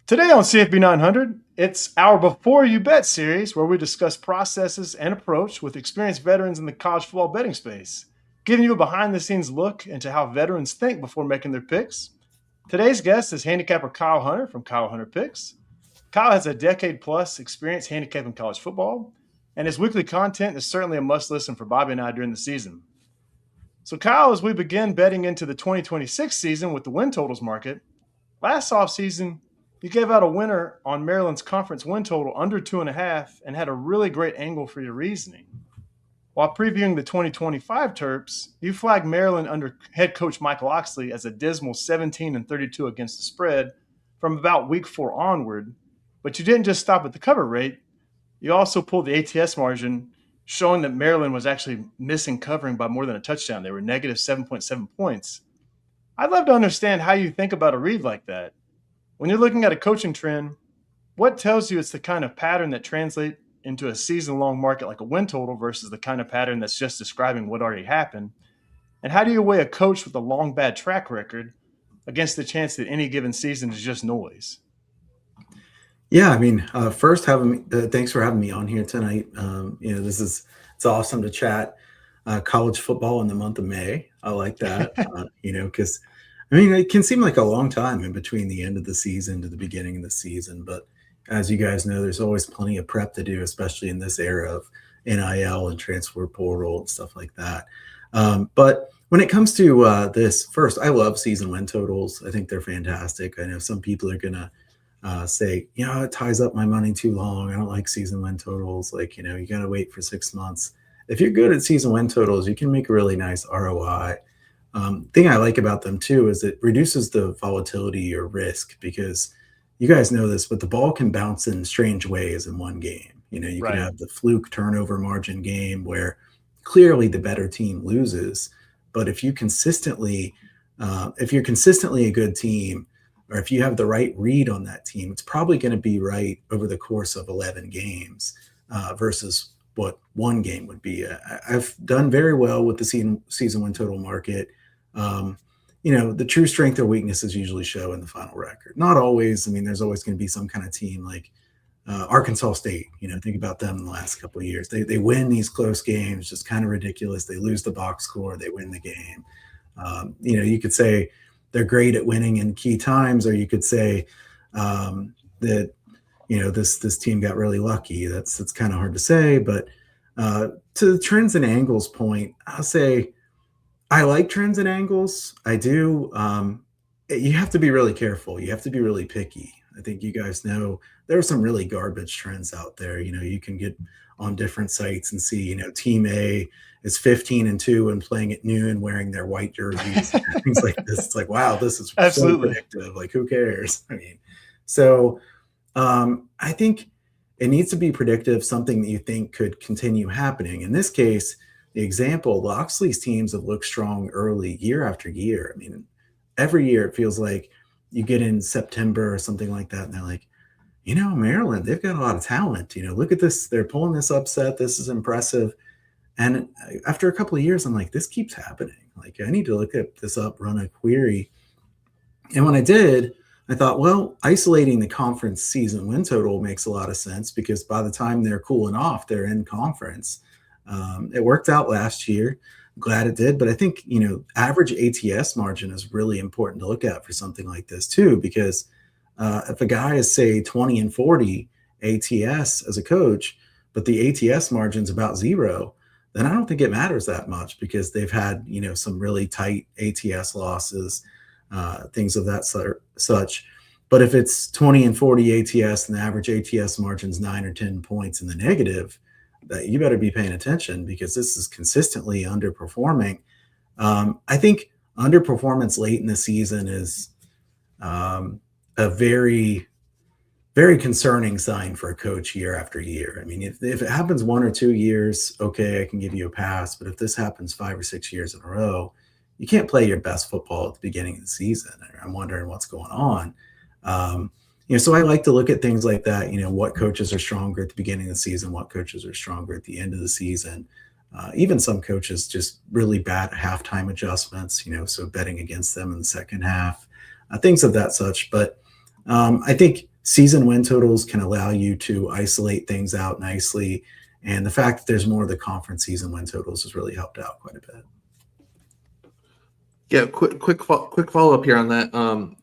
Today on CFB 900, it's our Before You Bet series where we discuss processes and approach with experienced veterans in the college football betting space, giving you a behind the scenes look into how veterans think before making their picks. Today's guest is handicapper Kyle Hunter from Kyle Hunter Picks. Kyle has a decade plus experience handicapping college football, and his weekly content is certainly a must listen for Bobby and I during the season. So, Kyle, as we begin betting into the 2026 season with the win totals market, last offseason, you gave out a winner on Maryland's conference win total under 2.5 and had a really great angle for your reasoning. While previewing the 2025 Terps, you flagged Maryland under head coach Mike Locksley as a dismal 17-32 against the spread from about week 4 onward. But you didn't just stop at the cover rate. You also pulled the ATS margin, showing that Maryland was actually missing covering by more than a touchdown. They were negative 7.7 points. I'd love to understand how you think about a read like that. When you're looking at a coaching trend, what tells you it's the kind of pattern that translates into a season-long market like a win total versus the kind of pattern that's just describing what already happened? And how do you weigh a coach with a long bad track record against the chance that any given season is just noise? Yeah, I mean, first, thanks for having me on here tonight. It's awesome to chat college football in the month of May. I like that, because I mean, it can seem like a long time in between the end of the season to the beginning of the season. But as you guys know, there's always plenty of prep to do, especially in this era of NIL and transfer portal and stuff like that. But when it comes to this, first, I love season win totals. I think they're fantastic. I know some people are going to say, it ties up my money too long. I don't like season win totals. You got to wait for 6 months. If you're good at season win totals, you can make a really nice ROI. Thing I like about them too is it reduces the volatility or risk, because you guys know this, but the ball can bounce in strange ways in one game. You Right. can have the fluke turnover margin game where clearly the better team loses. But if you're consistently a good team, or if you have the right read on that team, it's probably going to be right over the course of 11 games versus what one game would be. I've done very well with the season win total market. The true strength or weaknesses usually show in the final record. Not always. I mean, there's always going to be some kind of team like Arkansas State. Think about them in the last couple of years. They win these close games, just kind of ridiculous. They lose the box score, they win the game. You could say they're great at winning in key times, or you could say that this team got really lucky. That's kind of hard to say, but to the trends and angles point, I'll say I like trends and angles. I do. You have to be really careful. You have to be really picky. I think you guys know there are some really garbage trends out there. You can get on different sites and see, team A is 15-2 and playing at noon wearing their white jerseys, things like this. It's like, wow, this is Absolutely so predictive. Like, who cares? I mean, so I think it needs to be predictive, something that you think could continue happening. In this case, the example, Locksley's teams have looked strong early year after year. I mean, every year it feels like you get in September or something like that, and they're like, Maryland, they've got a lot of talent. Look at this. They're pulling this upset. This is impressive. And after a couple of years, I'm like, this keeps happening. Like, I need to look at this up, run a query. And when I did, I thought, well, isolating the conference season win total makes a lot of sense, because by the time they're cooling off, they're in conference. It worked out last year. I'm glad it did. But I think, average ATS margin is really important to look at for something like this too, because if a guy is, say, 20-40 ATS as a coach, but the ATS margin's about 0, then I don't think it matters that much, because they've had, some really tight ATS losses, things of that such. But if it's 20-40 ATS and the average ATS margin's 9 or 10 points in the negative, that you better be paying attention, because this is consistently underperforming. I think underperformance late in the season is a very, very concerning sign for a coach year after year. I mean, if it happens 1 or 2 years, okay, I can give you a pass. But if this happens 5 or 6 years in a row, you can't play your best football at the beginning of the season. I'm wondering what's going on. So I like to look at things like that. What coaches are stronger at the beginning of the season, what coaches are stronger at the end of the season. Even some coaches just really bad halftime adjustments, so betting against them in the second half, things of that such. But I think season win totals can allow you to isolate things out nicely. And the fact that there's more of the conference season win totals has really helped out quite a bit. Yeah, quick follow up here on that.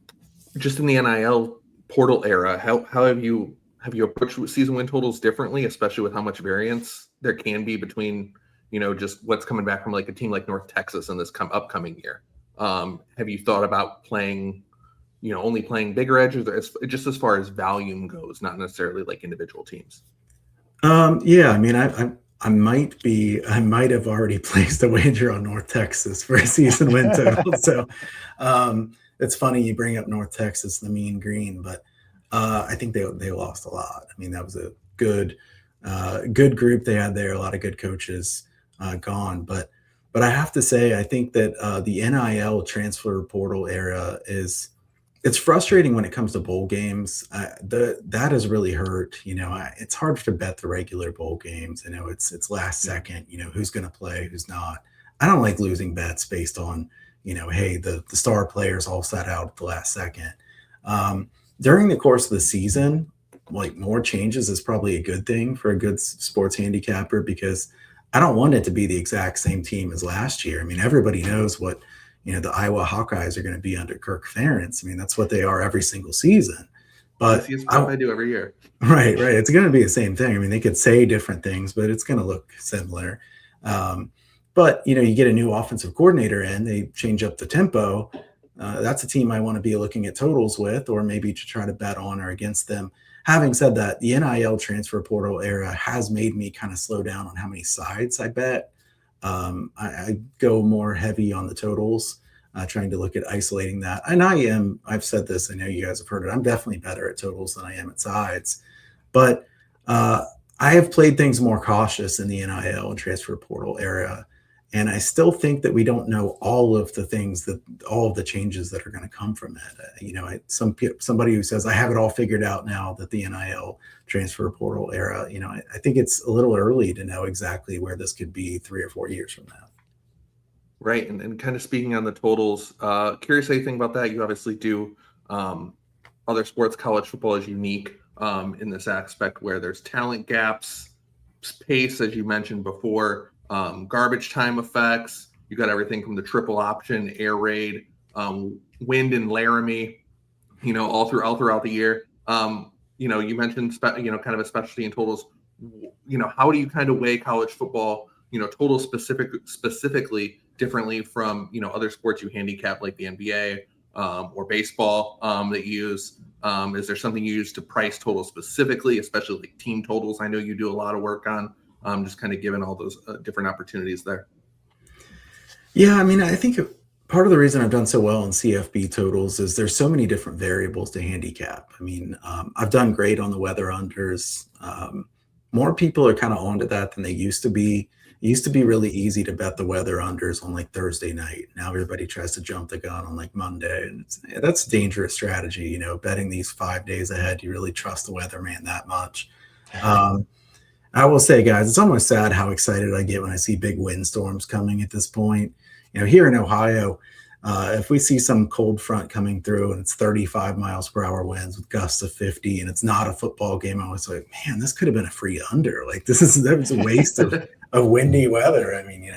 Just in the NIL portal era, how have you approached season win totals differently, especially with how much variance there can be between, just what's coming back from like a team like North Texas in this upcoming year? Have you thought about playing, only playing bigger edges, or just as far as volume goes, not necessarily like individual teams? Yeah, I mean, I might have already placed a wager on North Texas for a season win total. So it's funny you bring up North Texas, the Mean Green, but I think they lost a lot. I mean, that was a good group they had there, a lot of good coaches gone. But I have to say, I think that the NIL transfer portal era it's frustrating when it comes to bowl games. That has really hurt. It's hard to bet the regular bowl games. It's last second. Who's going to play, who's not. I don't like losing bets based on hey, the star players all sat out at the last second. During the course of the season, like more changes is probably a good thing for a good sports handicapper, because I don't want it to be the exact same team as last year. I mean, everybody knows what the Iowa Hawkeyes are going to be under Kirk Ferentz. I mean, that's what they are every single season. But I do every year. Right. It's going to be the same thing. I mean, they could say different things, but it's going to look similar. But you get a new offensive coordinator in, they change up the tempo. That's a team I want to be looking at totals with, or maybe to try to bet on or against them. Having said that, the NIL transfer portal era has made me kind of slow down on how many sides I bet. I go more heavy on the totals, trying to look at isolating that. And I've said this, I know you guys have heard it, I'm definitely better at totals than I am at sides. But I have played things more cautious in the NIL and transfer portal era. And I still think that we don't know all of the changes that are going to come from it. Somebody who says, I have it all figured out now that the NIL transfer portal era, I think it's a little early to know exactly where this could be 3 or 4 years from now. Right. And kind of speaking on the totals, curious how you think about that. You obviously do other sports. College football is unique in this aspect where there's talent gaps, pace, as you mentioned before, garbage time effects. You got everything from the triple option, air raid, wind and Laramie, all throughout the year. You mentioned, kind of a specialty in totals. How do you kind of weigh college football, total specifically differently from, other sports you handicap like the NBA or baseball that you use? Is there something you use to price total specifically, especially like team totals? I know you do a lot of work on. Just kind of given all those different opportunities there. Yeah, I mean, I think part of the reason I've done so well in CFB totals is there's so many different variables to handicap. I mean, I've done great on the weather unders. More people are kind of onto that than they used to be. It used to be really easy to bet the weather unders on like Thursday night. Now everybody tries to jump the gun on like Monday. And that's a dangerous strategy, betting these 5 days ahead. You really trust the weatherman that much. I will say, guys, it's almost sad how excited I get when I see big windstorms coming at this point. Here in Ohio, if we see some cold front coming through and it's 35 miles per hour winds with gusts of 50 and it's not a football game, I was like, man, this could have been a free under. Like that was a waste of windy weather. I mean,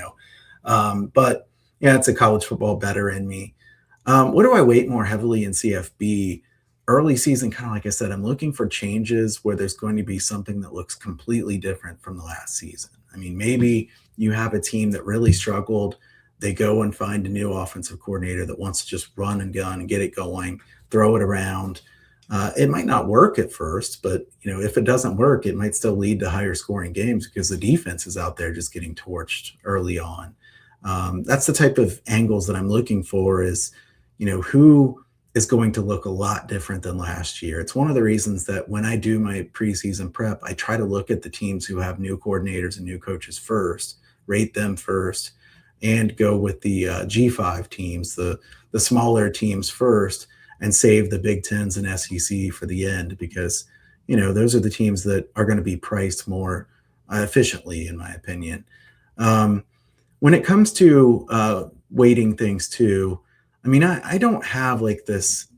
but yeah, it's a college football better in me. What do I weight more heavily in CFB? Early season, kind of like I said, I'm looking for changes where there's going to be something that looks completely different from the last season. I mean, maybe you have a team that really struggled. They go and find a new offensive coordinator that wants to just run and gun and get it going, throw it around. It might not work at first, but if it doesn't work, it might still lead to higher scoring games because the defense is out there just getting torched early on. That's the type of angles that I'm looking for is, who is going to look a lot different than last year. It's one of the reasons that when I do my preseason prep, I try to look at the teams who have new coordinators and new coaches first, rate them first, and go with the G5 teams, the smaller teams first, and save the Big Tens and SEC for the end, because those are the teams that are going to be priced more efficiently, in my opinion. When it comes to weighting things too, I mean, I don't have like this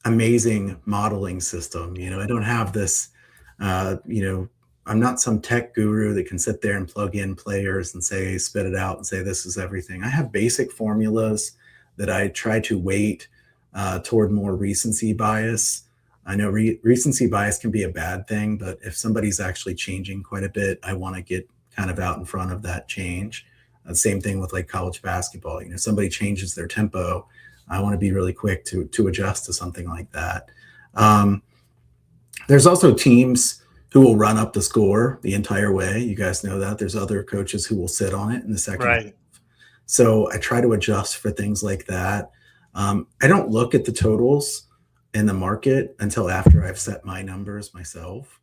amazing modeling system. I don't have this, I'm not some tech guru that can sit there and plug in players and say, spit it out and say, this is everything. I have basic formulas that I try to weight toward more recency bias. I know recency bias can be a bad thing, but if somebody's actually changing quite a bit, I want to get kind of out in front of that change. Same thing with like college basketball. Somebody changes their tempo, I want to be really quick to adjust to something like that. There's also teams who will run up the score the entire way. You guys know that. There's other coaches who will sit on it in the second half. Right. So I try to adjust for things like that. I don't look at the totals in the market until after I've set my numbers myself.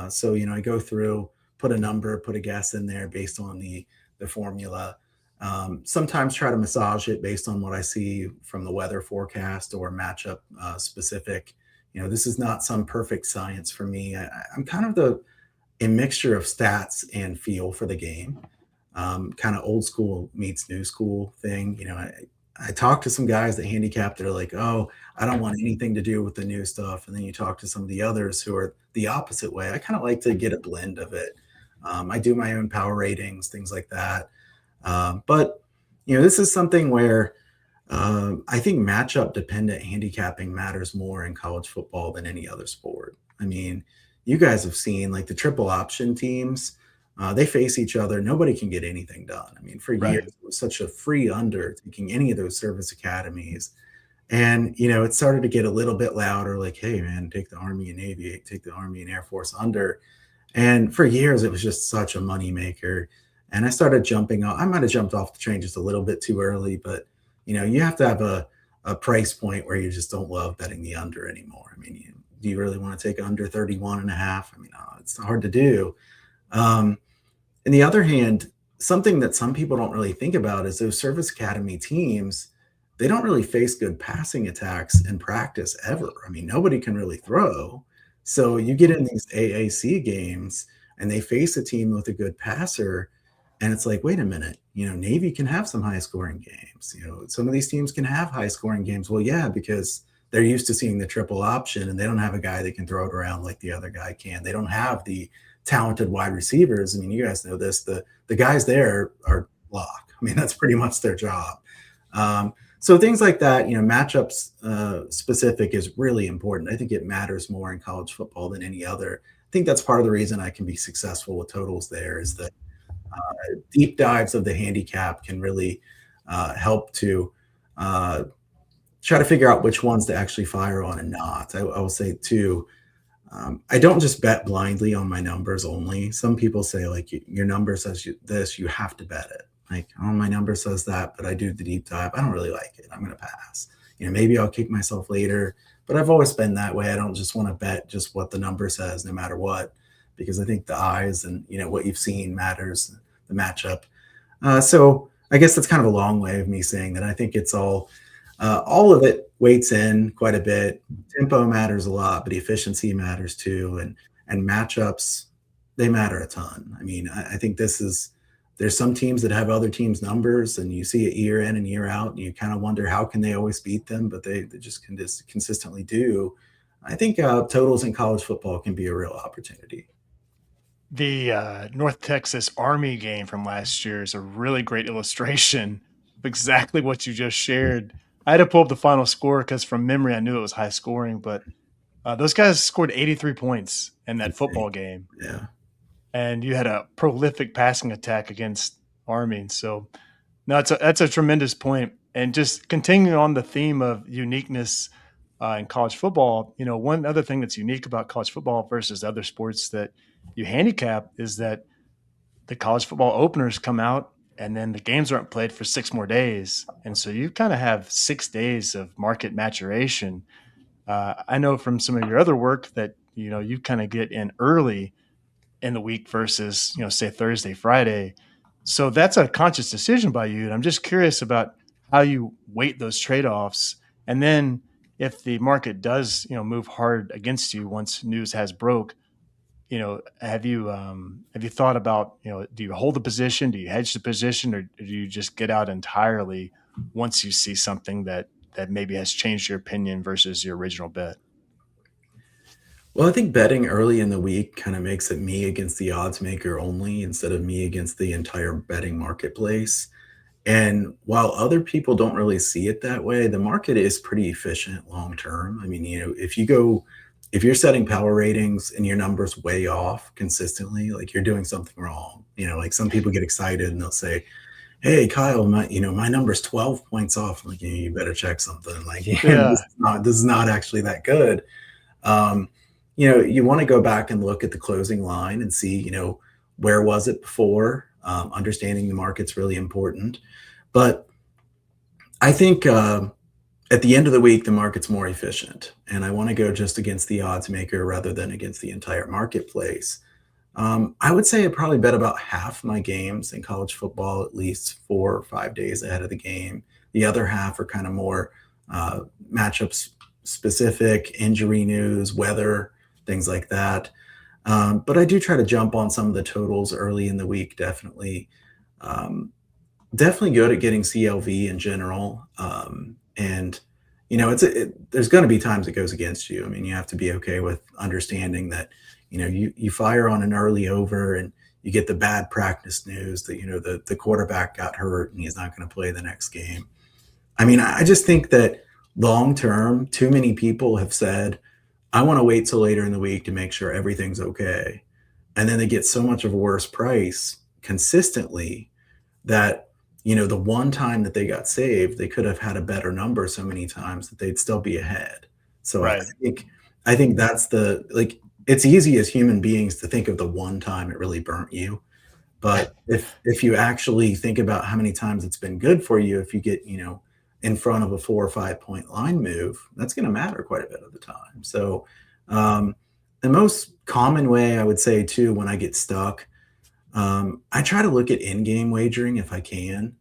So I go through, put a number, put a guess in there based on the formula. Sometimes try to massage it based on what I see from the weather forecast or matchup specific. This is not some perfect science for me. I'm kind of a mixture of stats and feel for the game. Kind of old school meets new school thing. I talk to some guys that handicap that are like, oh, I don't want anything to do with the new stuff. And then you talk to some of the others who are the opposite way. I kind of like to get a blend of it. I do my own power ratings, things like that. But this is something where I think matchup dependent handicapping matters more in college football than any other sport. I mean, you guys have seen like the triple option teams, they face each other. Nobody can get anything done. I mean, for years, it was such a free under taking any of those service academies. And, it started to get a little bit louder, like, hey, man, take the Army and Navy, take the Army and Air Force under. And for years, it was just such a moneymaker. And I started jumping off. I might have jumped off the train just a little bit too early, but you have to have a price point where you just don't love betting the under anymore. I mean, do you really want to take under 31 and a half? I mean, it's hard to do. On the other hand, something that some people don't really think about is those service academy teams, they don't really face good passing attacks in practice ever. I mean, nobody can really throw. So you get in these AAC games and they face a team with a good passer. And it's like, wait a minute, Navy can have some high scoring games. Some of these teams can have high scoring games. Well, yeah, because they're used to seeing the triple option and they don't have a guy that can throw it around like the other guy can. They don't have the talented wide receivers. I mean, you guys know this, the guys there are lock. I mean, that's pretty much their job. So things like that, matchups specific is really important. I think it matters more in college football than any other. I think that's part of the reason I can be successful with totals there is that deep dives of the handicap can really help to try to figure out which ones to actually fire on and not. I will say too, I don't just bet blindly on my numbers only. Some people say like your number says this, you have to bet it. Like, oh, my number says that, but I do the deep dive. I don't really like it. I'm going to pass. Maybe I'll kick myself later, but I've always been that way. I don't just want to bet just what the number says, no matter what, because I think the eyes and, what you've seen matters, the matchup. So I guess that's kind of a long way of me saying that I think it's all of it weights in quite a bit. Tempo matters a lot, but efficiency matters too. And matchups, they matter a ton. I mean, I think there's some teams that have other teams' numbers and you see it year in and year out and you kind of wonder how can they always beat them, but they just consistently do. I think totals in college football can be a real opportunity. The North Texas Army game from last year is a really great illustration of exactly what you just shared. I had to pull up the final score because from memory, I knew it was high scoring, but those guys scored 83 points in that football game. Yeah. And you had a prolific passing attack against Army. So no, that's a tremendous point. And just continuing on the theme of uniqueness in college football, one other thing that's unique about college football versus other sports that you handicap is that the college football openers come out and then the games aren't played for 6 more days. And so you kind of have 6 days of market maturation. I know from some of your other work that, you kind of get in early in the week versus, say Thursday, Friday. So that's a conscious decision by you. And I'm just curious about how you weight those trade-offs. And then if the market does, move hard against you once news has broke, have you thought about, do you hold the position? Do you hedge the position or do you just get out entirely once you see something that that maybe has changed your opinion versus your original bet? Well, I think betting early in the week kind of makes it me against the odds maker only instead of me against the entire betting marketplace. And while other people don't really see it that way, the market is pretty efficient long term. I mean, if you're setting power ratings and your numbers way off consistently, like you're doing something wrong. Like some people get excited and they'll say, "Hey, Kyle, my number's 12 points off." I'm like, you better check something. Like, Yeah, this is not actually that good. Um, you want to go back and look at the closing line and see, where was it before? Understanding the market's really important. But I think at the end of the week, the market's more efficient. And I want to go just against the odds maker rather than against the entire marketplace. I would say I probably bet about half my games in college football at least 4 or 5 days ahead of the game. The other half are kind of more matchups specific, injury news, weather, things like that. But I do try to jump on some of the totals early in the week, definitely. Definitely good at getting CLV in general. And there's going to be times it goes against you. I mean, you have to be okay with understanding that, you fire on an early over and you get the bad practice news that, the quarterback got hurt and he's not going to play the next game. I mean, I just think that long term, too many people have said, I want to wait till later in the week to make sure everything's okay. And then they get so much of a worse price consistently that, the one time that they got saved, they could have had a better number so many times that they'd still be ahead. So right. I think that's it's easy as human beings to think of the one time it really burnt you. But if you actually think about how many times it's been good for you, if you get, in front of a 4 or 5 point line move, that's going to matter quite a bit of the time. So the most common way I would say too, when I get stuck, I try to look at in-game wagering if I can,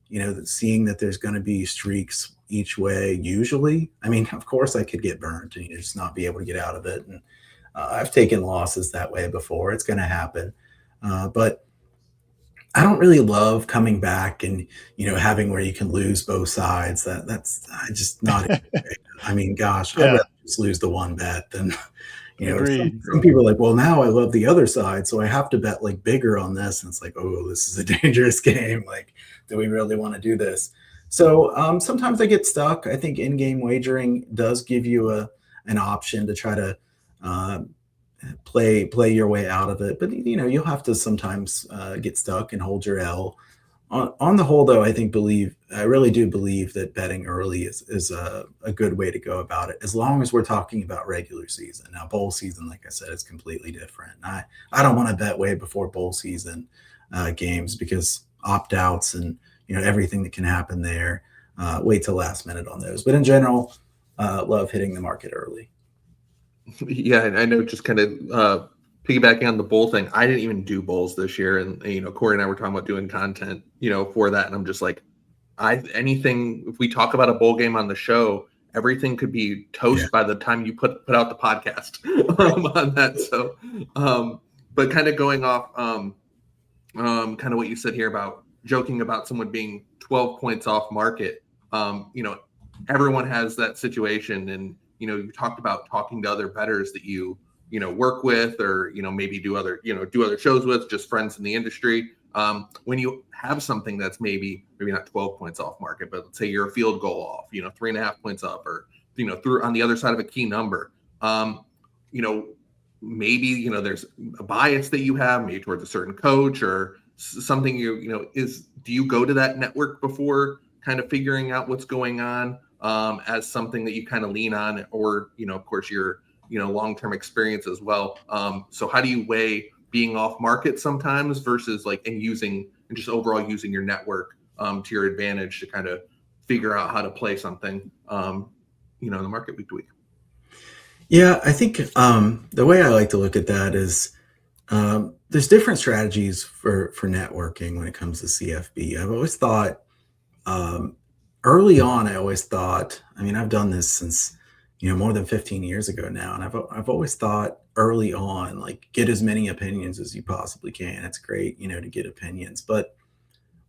seeing that there's going to be streaks each way usually. I mean, of course I could get burnt and just not be able to get out of it. And I've taken losses that way before. It's going to happen. But I don't really love coming back and, having where you can lose both sides. That's I just not. I mean, gosh, I'd Yeah, rather just lose the one bet than, agreed. some people are like, well, now I love the other side, so I have to bet like bigger on this. And it's like, oh, this is a dangerous game. Like, do we really want to do this? So sometimes I get stuck. I think in-game wagering does give you an option to try to uh, play your way out of it. But you'll have to sometimes get stuck and hold your L. On the whole, though, I really do believe that betting early is a good way to go about it, as long as we're talking about regular season. Now, bowl season, like I said, is completely different. I don't want to bet way before bowl season games because opt-outs and everything that can happen there. Wait till last minute on those. But in general, love hitting the market early. Yeah, I know. Just kind of piggybacking on the bowl thing, I didn't even do bowls this year, and Corey and I were talking about doing content, for that, and I'm just like, anything. If we talk about a bowl game on the show, everything could be toast by the time you put out the podcast on that. So, but kind of going off, kind of what you said here about joking about someone being 12 points off market. Everyone has that situation, and you talked about talking to other bettors that you work with, or maybe do other shows with, just friends in the industry. When you have something that's maybe not 12 points off market, but let's say you're a field goal off, 3.5 points up, or through on the other side of a key number, maybe there's a bias that you have, maybe towards a certain coach or something. Do you go to that network before kind of figuring out what's going on, as something that you kind of lean on, or of course your long-term experience as well? So how do you weigh being off market sometimes versus and just overall using your network to your advantage to kind of figure out how to play something in the market week to week? Yeah, I think the way I like to look at that is there's different strategies for networking when it comes to CFB. I've always thought early on, I mean, I've done this since more than 15 years ago now, and I've always thought early on, like, get as many opinions as you possibly can. It's great, to get opinions, but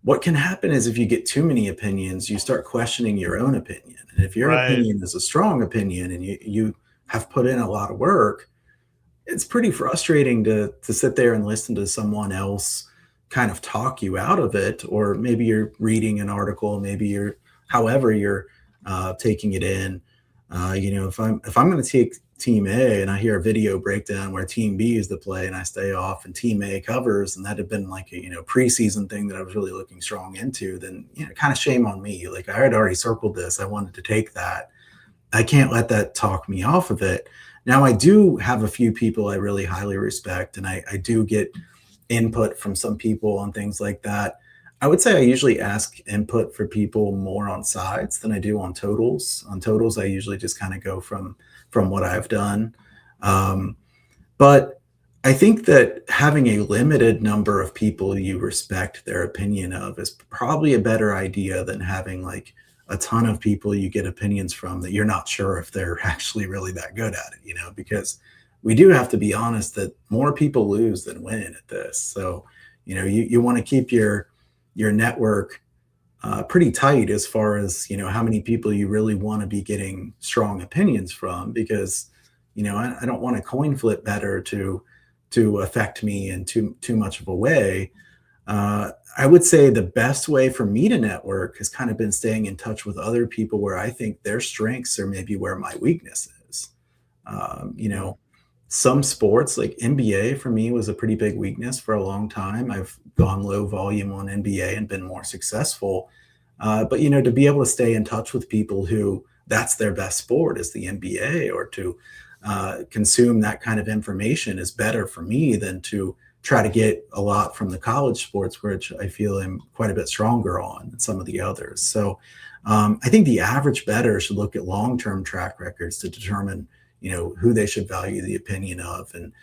what can happen is if you get too many opinions, you start questioning your own opinion. And if your Right. opinion is a strong opinion and you have put in a lot of work, it's pretty frustrating to sit there and listen to someone else kind of talk you out of it. Or maybe you're reading an article, maybe you're however you're taking it in. If I'm going to take team A and I hear a video breakdown where team B is the play and I stay off and team A covers, and that had been like a preseason thing that I was really looking strong into, then kind of shame on me. Like, I had already circled this, I wanted to take that. I can't let that talk me off of it. Now, I do have a few people I really highly respect, and I do get input from some people on things like that. I would say I usually ask input for people more on sides than I do on totals. On totals, I usually just kind of go from what I've done. Um, but I think that having a limited number of people you respect their opinion of is probably a better idea than having like a ton of people you get opinions from that you're not sure if they're actually really that good at it, because we do have to be honest that more people lose than win at this. So, you want to keep your network pretty tight as far as how many people you really want to be getting strong opinions from, because I don't want a coin flip better to affect me in too much of a way. I would say the best way for me to network has kind of been staying in touch with other people where I think their strengths are maybe where my weakness is. Um, you Mhm. know, some sports like NBA for me was a pretty big weakness for a long time. I've gone low volume on NBA and been more successful. But to be able to stay in touch with people who that's their best sport is the NBA, or to consume that kind of information is better for me than to try to get a lot from the college sports, which I feel I'm quite a bit stronger on than some of the others. So I think the average bettor should look at long-term track records to determine, who they should value the opinion of. And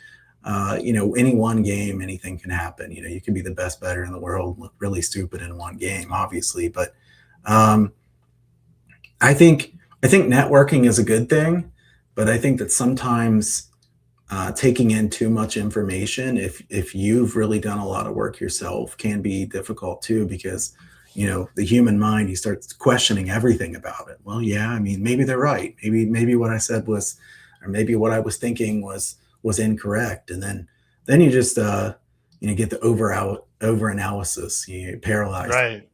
any one game, anything can happen. You can be the best bettor in the world, look really stupid in one game, obviously. But um, I think networking is a good thing, but I think that sometimes taking in too much information, if you've really done a lot of work yourself, can be difficult too, because the human mind, you start questioning everything about it. Well, yeah, I mean, maybe they're right. Maybe what I said was, or maybe what I was thinking was incorrect, and then you just get the over analysis, you paralyzed. Right.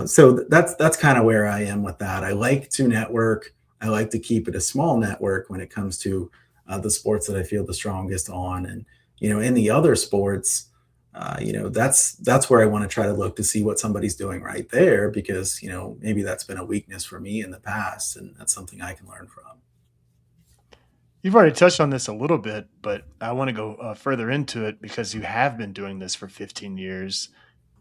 So that's kind of where I am with that. I like to network. I like to keep it a small network when it comes to the sports that I feel the strongest on, and in the other sports, that's where I want to try to look to see what somebody's doing right there, because maybe that's been a weakness for me in the past, and that's something I can learn from. You've already touched on this a little bit, but I want to go further into it because you have been doing this for 15 years.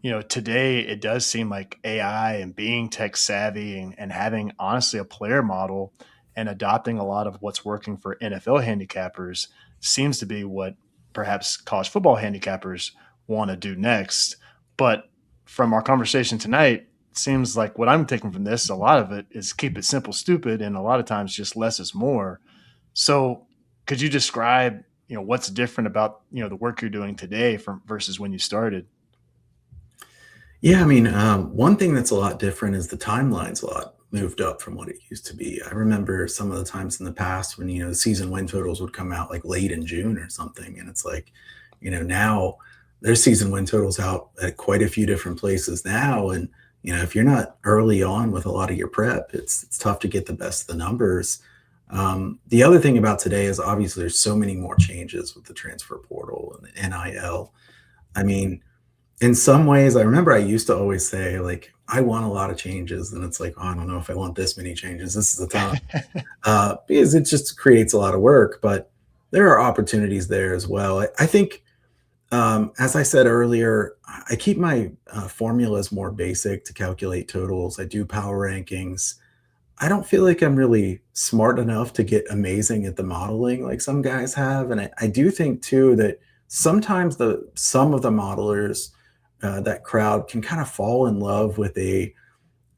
Today it does seem like AI and being tech savvy and having honestly a player model and adopting a lot of what's working for NFL handicappers seems to be what perhaps college football handicappers want to do next. But from our conversation tonight, it seems like what I'm taking from this, a lot of it is keep it simple, stupid, and a lot of times just less is more. So, could you describe, what's different about, the work you're doing today from versus when you started? Yeah, I mean, one thing that's a lot different is the timeline's a lot moved up from what it used to be. I remember some of the times in the past when, the season win totals would come out like late in June or something. And it's like, now there's season win totals out at quite a few different places now. And, if you're not early on with a lot of your prep, it's tough to get the best of the numbers. The other thing about today is obviously there's so many more changes with the transfer portal and the NIL. I mean, in some ways, I remember I used to always say, like, I want a lot of changes. And it's like, oh, I don't know if I want this many changes. This is a ton. Because it just creates a lot of work. But there are opportunities there as well. I think, as I said earlier, I keep my formulas more basic to calculate totals. I do power rankings. I don't feel like I'm really smart enough to get amazing at the modeling like some guys have. And I do think too that sometimes some of the modelers, that crowd can kind of fall in love with a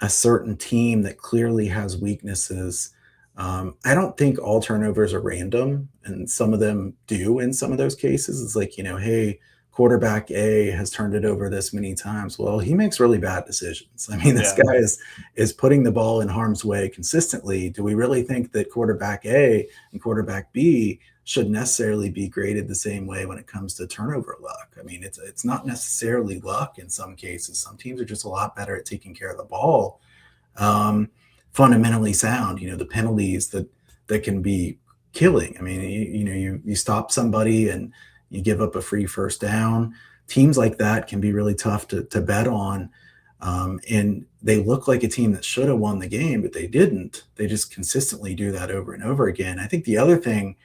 certain team that clearly has weaknesses. I don't think all turnovers are random, and some of them do in some of those cases. It's like, hey, quarterback A has turned it over this many times. Well, he makes really bad decisions. I mean, this Yeah. guy is putting the ball in harm's way consistently. Do we really think that quarterback A and quarterback B should necessarily be graded the same way when it comes to turnover luck? I mean, it's not necessarily luck in some cases. Some teams are just a lot better at taking care of the ball. Fundamentally sound, the penalties that can be killing. I mean, you stop somebody and you give up a free first down. Teams like that can be really tough to bet on. And they look like a team that should have won the game, but they didn't. They just consistently do that over and over again. I think the other thing,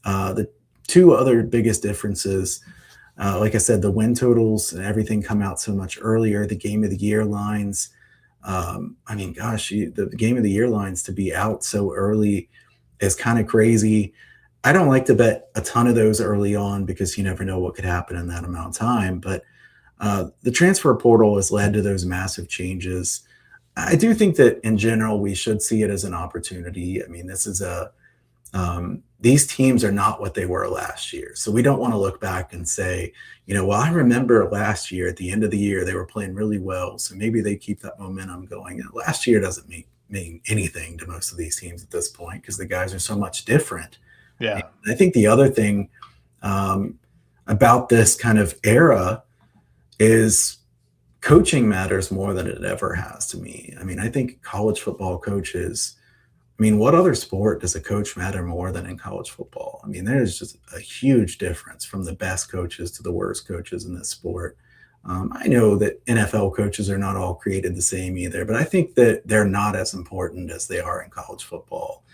the two other biggest differences, like I said, the win totals and everything come out so much earlier. The game of the year lines, I mean, gosh, the game of the year lines to be out so early is kind of crazy. I don't like to bet a ton of those early on because you never know what could happen in that amount of time. But the transfer portal has led to those massive changes. I do think that in general, we should see it as an opportunity. I mean, this is these teams are not what they were last year. So we don't want to look back and say, well, I remember last year at the end of the year, they were playing really well. So maybe they keep that momentum going. And last year doesn't mean anything to most of these teams at this point because the guys are so much different. Yeah. And I think the other thing about this kind of era is coaching matters more than it ever has to me. I mean, I think college football coaches, what other sport does a coach matter more than in college football? I mean, there's just a huge difference from the best coaches to the worst coaches in this sport. I know that NFL coaches are not all created the same either, but I think that they're not as important as they are in college football.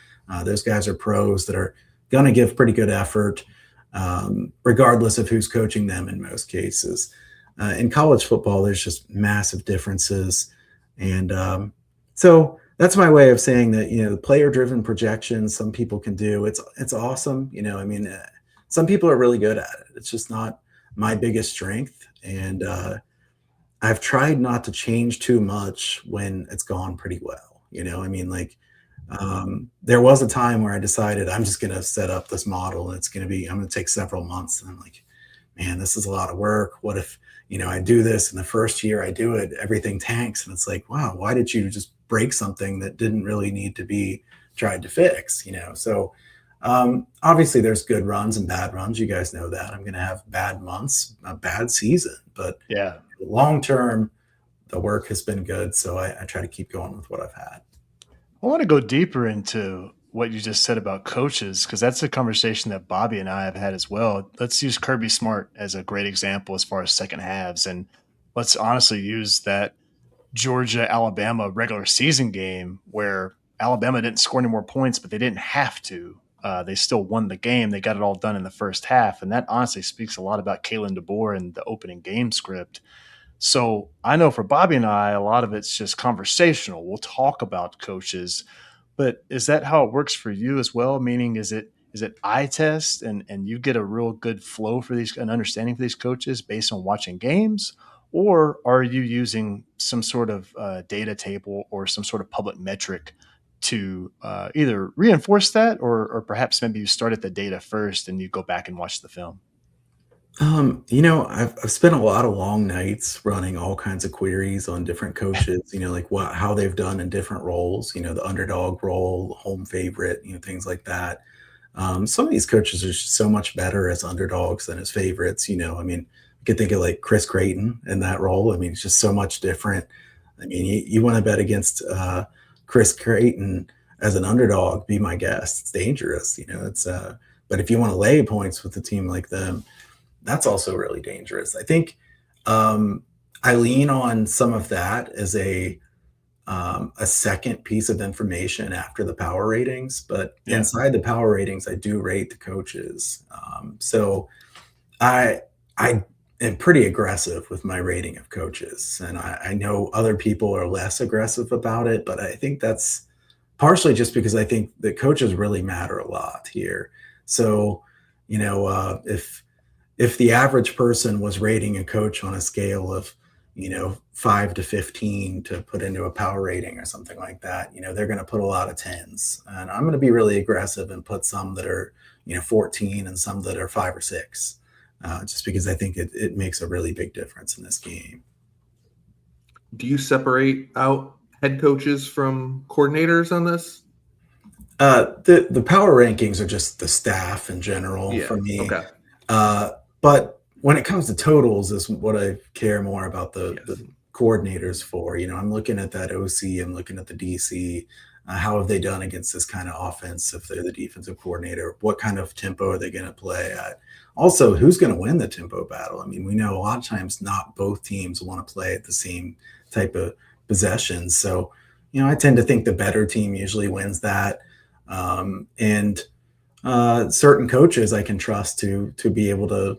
Those guys are pros that are going to give pretty good effort, regardless of who's coaching them in most cases. In college football, there's just massive differences. And so that's my way of saying that, the player-driven projections some people can do. It's awesome. Some people are really good at it. It's just not my biggest strength. And I've tried not to change too much when it's gone pretty well. There was a time where I decided I'm just going to set up this model and I'm going to take several months. And I'm like, man, this is a lot of work. What if, I do this and the first year I do it, everything tanks. And it's like, wow, why did you just break something that didn't really need to be tried to fix, So obviously there's good runs and bad runs. You guys know that. I'm going to have bad months, a bad season, but Yeah. long-term, the work has been good. So I try to keep going with what I've had. I want to go deeper into what you just said about coaches, because that's a conversation that Bobby and I have had as well. Let's use Kirby Smart as a great example as far as second halves. And let's honestly use that Georgia-Alabama regular season game where Alabama didn't score any more points, but they didn't have to. They still won the game. They got it all done in the first half. And that honestly speaks a lot about Kalen DeBoer and the opening game script. So I know for Bobby and I, a lot of it's just conversational. We'll talk about coaches, but is that how it works for you as well? Meaning, is it eye test and you get a real good flow for these and understanding for these coaches based on watching games? Or are you using some sort of data table or some sort of public metric to either reinforce that or perhaps maybe you start at the data first and you go back and watch the film? I've spent a lot of long nights running all kinds of queries on different coaches, like how they've done in different roles, the underdog role, home favorite, things like that. Some of these coaches are just so much better as underdogs than as favorites. You could think of like Chris Creighton in that role. It's just so much different. You want to bet against Chris Creighton as an underdog, be my guest. It's dangerous, but if you want to lay points with a team like them, that's also really dangerous. I think I lean on some of that as a second piece of information after the power ratings, but inside the power ratings, I do rate the coaches. So I am pretty aggressive with my rating of coaches, and I know other people are less aggressive about it, but I think that's partially just because I think the coaches really matter a lot here. So, if the average person was rating a coach on a scale of, 5 to 15 to put into a power rating or something like that, they're going to put a lot of 10s. And I'm going to be really aggressive and put some that are, 14 and some that are 5 or 6. just because I think it makes a really big difference in this game. Do you separate out head coaches from coordinators on this? The power rankings are just the staff in general Yeah. for me. Okay. But when it comes to totals is what I care more about Yes. the coordinators for. I'm looking at that OC, I'm looking at the DC. How have they done against this kind of offense if they're the defensive coordinator? What kind of tempo are they going to play at? Also, who's going to win the tempo battle? I mean, we know a lot of times not both teams want to play at the same type of possessions. So, I tend to think the better team usually wins that. And certain coaches I can trust to be able to,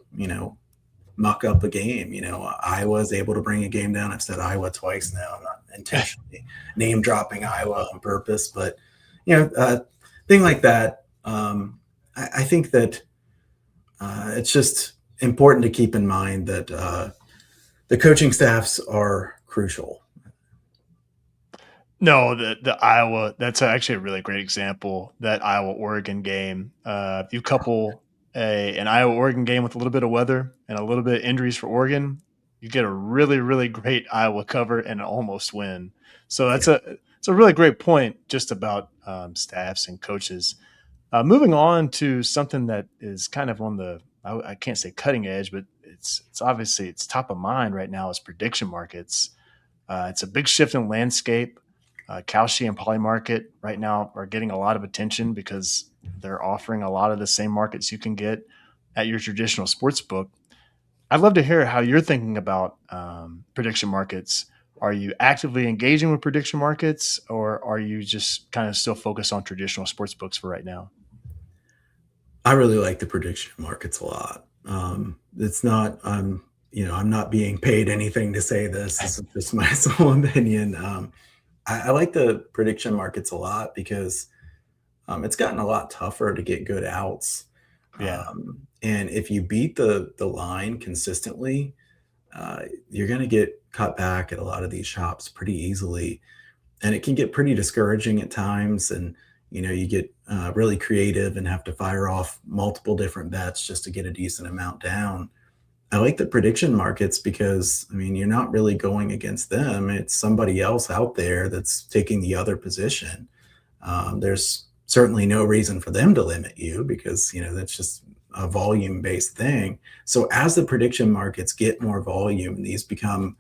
muck up a game. Iowa's able to bring a game down. I've said Iowa twice now. I'm not intentionally name dropping Iowa on purpose, but thing like that. I think that it's just important to keep in mind that the coaching staffs are crucial. No, the Iowa, that's actually a really great example, that Iowa-Oregon game. If you couple an Iowa-Oregon game with a little bit of weather and a little bit of injuries for Oregon, you get a really, really great Iowa cover and an almost win. So it's a really great point just about staffs and coaches. Moving on to something that is kind of on the, I can't say cutting edge, but it's obviously it's top of mind right now, is prediction markets. It's a big shift in landscape. Kalshi and Polymarket right now are getting a lot of attention because they're offering a lot of the same markets you can get at your traditional sports book. I'd love to hear how you're thinking about prediction markets. Are you actively engaging with prediction markets, or are you just kind of still focused on traditional sports books for right now? I really like the prediction markets a lot. It's not, I'm not being paid anything to say this. This is just my sole opinion. I like the prediction markets a lot because it's gotten a lot tougher to get good outs. Yeah. And if you beat the line consistently, you're going to get cut back at a lot of these shops pretty easily. And it can get pretty discouraging at times. And, you get really creative and have to fire off multiple different bets just to get a decent amount down. I like the prediction markets because, I mean, you're not really going against them. It's somebody else out there that's taking the other position. There's certainly no reason for them to limit you because, that's just a volume based thing. So as the prediction markets get more volume, these become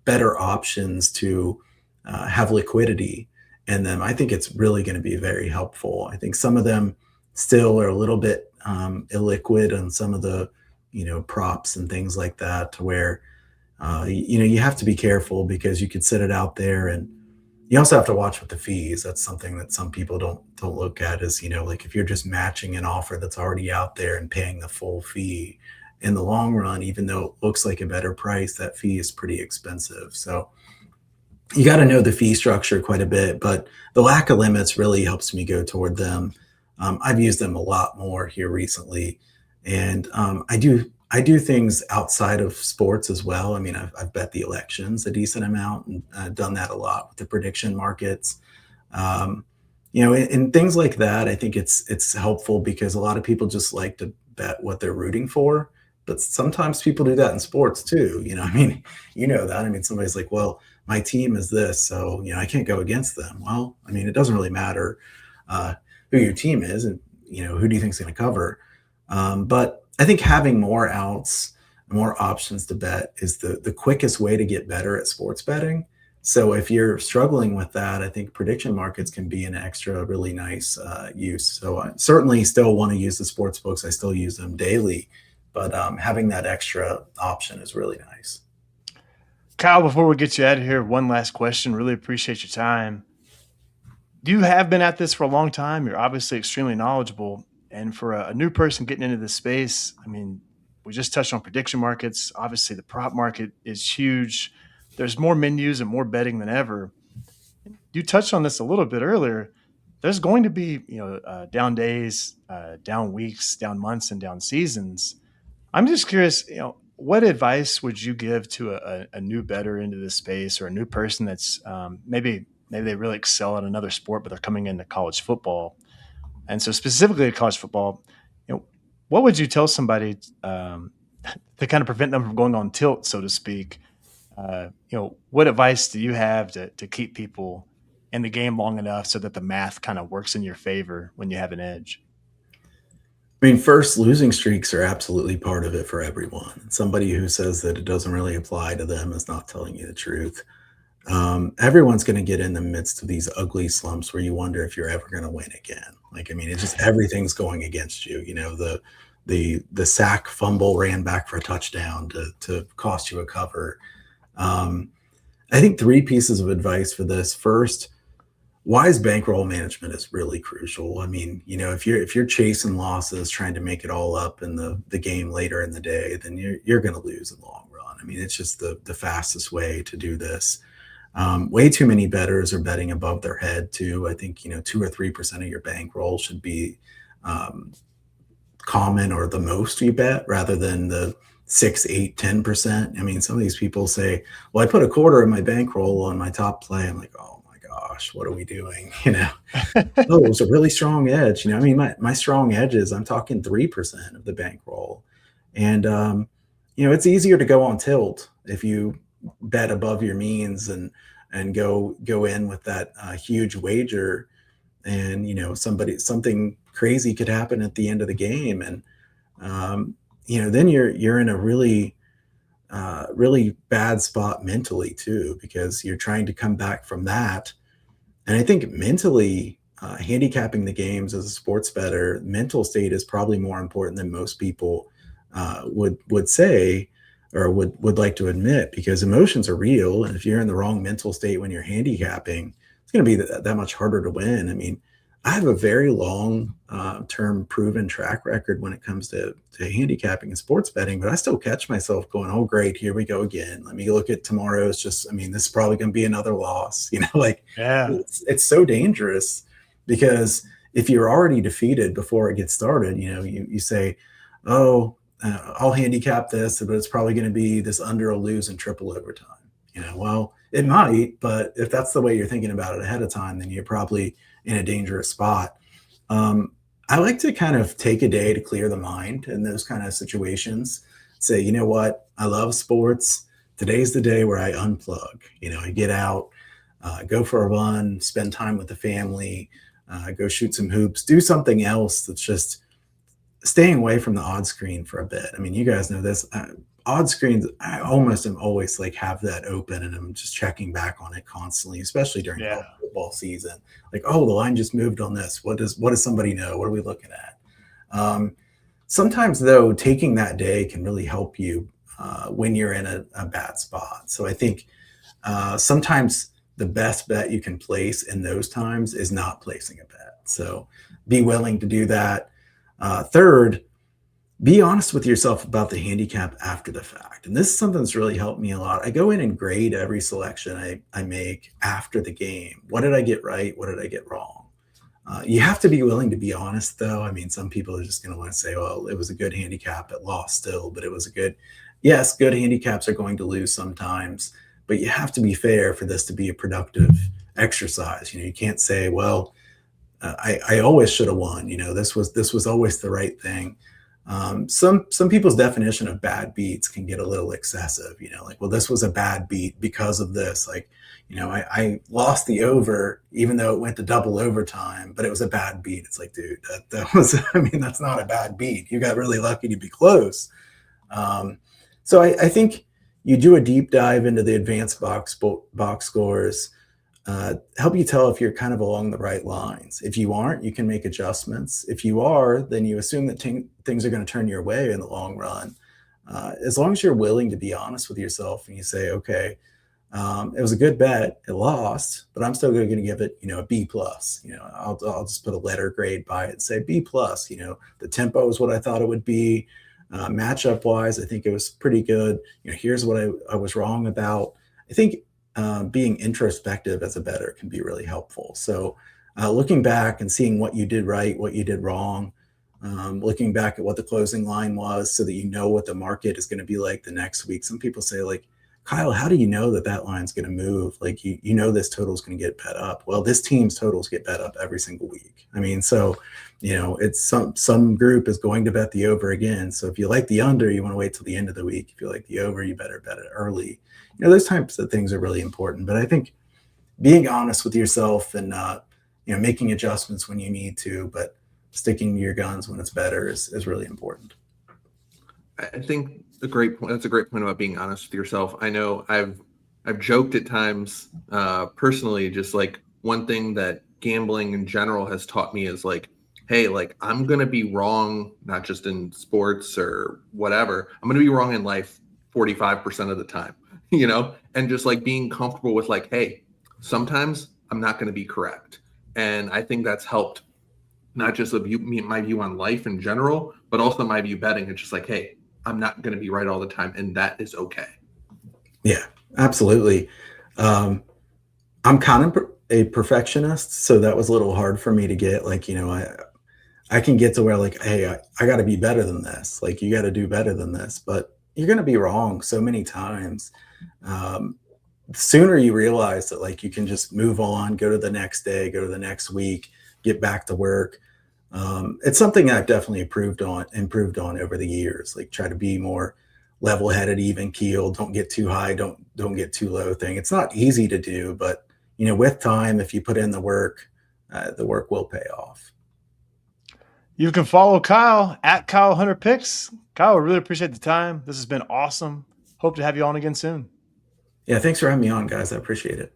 better options to have liquidity in them. I think it's really going to be very helpful. I think some of them still are a little bit illiquid on some of the props and things like that, to where you have to be careful because you could set it out there, and you also have to watch with the fees. That's something that some people don't look at, is like if you're just matching an offer that's already out there and paying the full fee, in the long run, even though it looks like a better price, that fee is pretty expensive. So you got to know the fee structure quite a bit, but the lack of limits really helps me go toward them. I've used them a lot more here recently, and I do things outside of sports as well. I mean, I've bet the elections a decent amount, and done that a lot with the prediction markets. In things like that, I think it's helpful because a lot of people just like to bet what they're rooting for. But sometimes people do that in sports too. I mean, that. I mean, somebody's like, well, my team is this, so I can't go against them. Well, I mean, it doesn't really matter who your team is, and who do you think is going to cover. But I think having more outs, more options to bet is the quickest way to get better at sports betting. So if you're struggling with that, I think prediction markets can be an extra really nice use. So I certainly still want to use the sports books. I still use them daily, but having that extra option is really nice. Kyle, before we get you out of here, one last question. Really appreciate your time. You have been at this for a long time. You're obviously extremely knowledgeable. And for a new person getting into this space, I mean, we just touched on prediction markets. Obviously, the prop market is huge. There's more menus and more betting than ever. You touched on this a little bit earlier. There's going to be, down days, down weeks, down months, and down seasons. I'm just curious, what advice would you give to a new bettor into this space, or a new person that's maybe they really excel at another sport, but they're coming into college football? And so specifically at college football, what would you tell somebody to kind of prevent them from going on tilt, so to speak? What advice do you have to keep people in the game long enough so that the math kind of works in your favor when you have an edge? I mean, first, losing streaks are absolutely part of it for everyone. Somebody who says that it doesn't really apply to them is not telling you the truth. Everyone's going to get in the midst of these ugly slumps where you wonder if you're ever going to win again. Like, I mean, it's just everything's going against you. You know, the sack fumble ran back for a touchdown to cost you a cover. I think three pieces of advice for this. First, wise bankroll management is really crucial. I mean, you know, if you're chasing losses, trying to make it all up in the game later in the day, then you're going to lose in the long run. I mean, it's just the fastest way to do this. Way too many bettors are betting above their head too. I think, you know, 2 or 3% of your bankroll should be common, or the most you bet, rather than the 6, 8, 10%. I mean, some of these people say, well, I put a quarter of my bankroll on my top play. I'm like, oh my gosh, what are we doing? You know, oh, it was a really strong edge. You know, I mean, my strong edges, I'm talking 3% of the bankroll. And, you know, it's easier to go on tilt if you bet above your means and go in with that huge wager. And, you know, something crazy could happen at the end of the game. And, you know, then you're in a really bad spot mentally too, because you're trying to come back from that. And I think mentally, handicapping the games as a sports bettor, mental state is probably more important than most people would say, or would like to admit, because emotions are real. And if you're in the wrong mental state when you're handicapping, it's going to be that much harder to win. I mean, I have a very long term proven track record when it comes to handicapping and sports betting, but I still catch myself going, oh, great, here we go again. Let me look at tomorrow's I mean, this is probably going to be another loss. You know, like, Yeah. it's so dangerous, because if you're already defeated before it gets started, you know, you say, oh, I'll handicap this, but it's probably going to be this under a lose in triple overtime. You know, well, it might, but if that's the way you're thinking about it ahead of time, then you're probably in a dangerous spot. I like to kind of take a day to clear the mind in those kind of situations. Say, you know what? I love sports. Today's the day where I unplug. You know, I get out, go for a run, spend time with the family, go shoot some hoops, do something else that's just staying away from the odd screen for a bit. I mean, you guys know this. Odd screens, I almost am always like have that open, and I'm just checking back on it constantly, especially during Yeah. football season. Like, oh, the line just moved on this. What does somebody know? What are we looking at? Sometimes, though, taking that day can really help you when you're in a bad spot. So I think sometimes the best bet you can place in those times is not placing a bet. So be willing to do that. Third, be honest with yourself about the handicap after the fact. And this is something that's really helped me a lot. I go in and grade every selection I make after the game. What did I get right? What did I get wrong? You have to be willing to be honest, though. I mean, some people are just going to want to say, well, it was a good handicap. It lost still, but it was yes, good handicaps are going to lose sometimes, but you have to be fair for this to be a productive exercise. You know, you can't say, well, I always should have won. You know, this was always the right thing. Some people's definition of bad beats can get a little excessive. You know, like, well, this was a bad beat because of this. Like, you know, I lost the over even though it went to double overtime, but it was a bad beat. It's like, dude, that was, I mean, that's not a bad beat. You got really lucky to be close. So I think you do a deep dive into the advanced box scores. Help you tell if you're kind of along the right lines. If you aren't, you can make adjustments. If you are, then you assume that things are going to turn your way in the long run. As long as you're willing to be honest with yourself and you say, okay, it was a good bet, it lost, but I'm still going to give it, you know, a B plus. You know, I'll just put a letter grade by it and say B plus. You know, the tempo is what I thought it would be. Matchup wise, I think it was pretty good. You know, here's what I was wrong about. I think being introspective as a bettor can be really helpful. So looking back and seeing what you did right, what you did wrong, looking back at what the closing line was so that you know what the market is going to be like the next week. Some people say, like, Kyle, how do you know that that line's going to move? Like, you know, this total is going to get bet up. Well, this team's totals get bet up every single week. I mean, so, you know, it's some group is going to bet the over again. So if you like the under, you want to wait till the end of the week. If you like the over, you better bet it early. You know, those types of things are really important. But I think being honest with yourself and, you know, making adjustments when you need to, but sticking to your guns when it's better is really important. I think a great point. That's a great point about being honest with yourself. I know I've joked at times, personally, just like one thing that gambling in general has taught me is like, hey, like I'm gonna be wrong, not just in sports or whatever. I'm gonna be wrong in life 45% of the time, you know, and just like being comfortable with like, hey, sometimes I'm not gonna be correct, and I think that's helped not just my view on life in general, but also my view betting. It's just like, hey, I'm not going to be right all the time, and that is okay. Yeah, absolutely. I'm kind of a perfectionist, so that was a little hard for me to get. Like, you know, I can get to where like, hey, I got to be better than this. Like, you got to do better than this, but you're going to be wrong so many times. The sooner you realize that like you can just move on, go to the next day, go to the next week, get back to work. It's something I've definitely improved on over the years. Like, try to be more level-headed, even keeled. Don't get too high. Don't get too low. Thing. It's not easy to do, but you know, with time, if you put in the work will pay off. You can follow Kyle at Kyle Hunter Picks. Kyle, I really appreciate the time. This has been awesome. Hope to have you on again soon. Yeah, thanks for having me on, guys. I appreciate it.